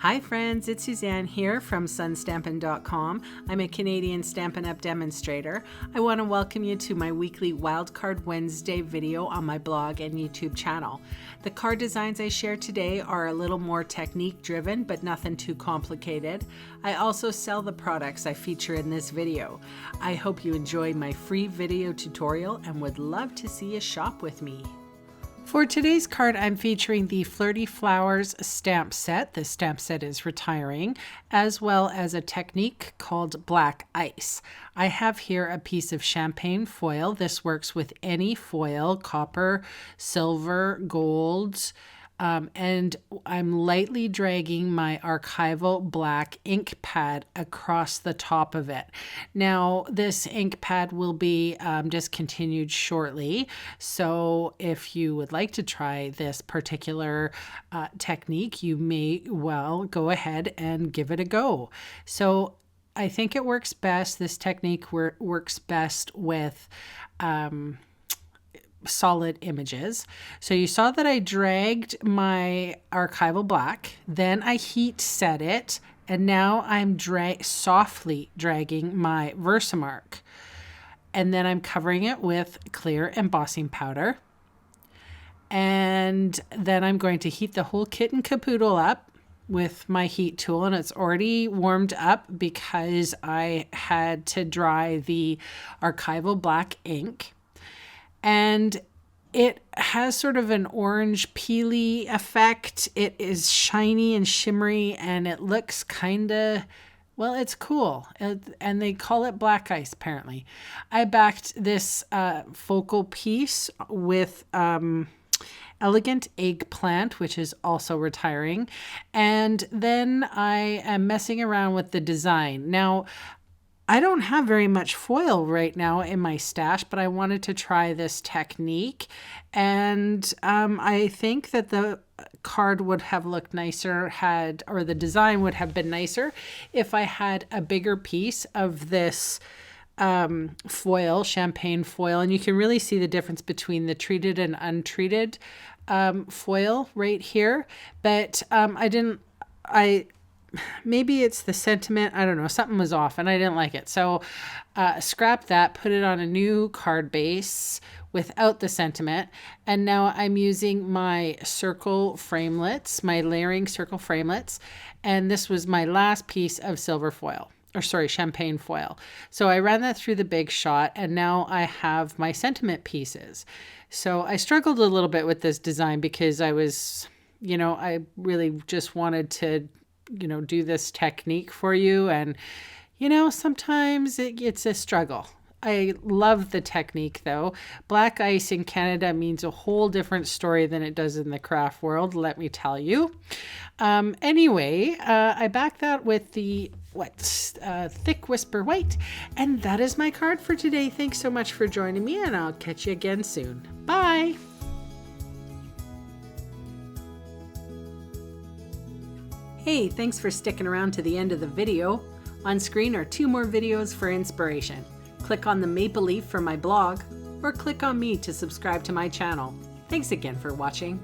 Hi friends, it's Suzanne here from sunstampin.com. I'm a Canadian Stampin' Up! Demonstrator. I want to welcome you to my weekly Wildcard Wednesday video on my blog and YouTube channel. The card designs I share today are a little more technique driven, but nothing too complicated. I also sell the products I feature in this video. I hope you enjoy my free video tutorial and would love to see you shop with me. For today's card, I'm featuring the Flirty Flowers stamp set. This stamp set is retiring, as well as a technique called Black Ice. I have here a piece of champagne foil. This works with any foil, copper, silver, gold, and I'm lightly dragging my archival black ink pad across the top of it. Now, this ink pad will be discontinued shortly, so if you would like to try this particular technique, you may well go ahead and give it a go. So I think it works best, this technique works best with solid images. So you saw that I dragged my archival black, then I heat set it, and now I'm softly dragging my Versamark. And then I'm covering it with clear embossing powder. And then I'm going to heat the whole kit and caboodle up with my heat tool, and it's already warmed up because I had to dry the archival black ink. And it has sort of an orange peely effect. It is shiny and shimmery, and it looks kind of, well, it's cool. And they call it Black Ice, apparently. I backed this focal piece with Elegant Eggplant, which is also retiring. And then I am messing around with the design. Now, I don't have very much foil right now in my stash, but I wanted to try this technique, and I think that the card would have looked nicer or the design would have been nicer if I had a bigger piece of this foil, champagne foil, and you can really see the difference between the treated and untreated foil right here, but maybe it's the sentiment, I don't know, something was off and I didn't like it. So scrap that, put it on a new card base without the sentiment. And now I'm using my circle framelits, my layering circle framelits. And this was my last piece of champagne foil. So I ran that through the Big Shot, and now I have my sentiment pieces. So I struggled a little bit with this design because I was, I really just wanted to do this technique for you. And, sometimes it's a struggle. I love the technique though. Black Ice in Canada means a whole different story than it does in the craft world, let me tell you. Anyway, I backed that with the Thick Whisper White. And that is my card for today. Thanks so much for joining me, and I'll catch you again soon. Bye. Hey, thanks for sticking around to the end of the video. On screen are 2 more videos for inspiration. Click on the maple leaf for my blog, or click on me to subscribe to my channel. Thanks again for watching.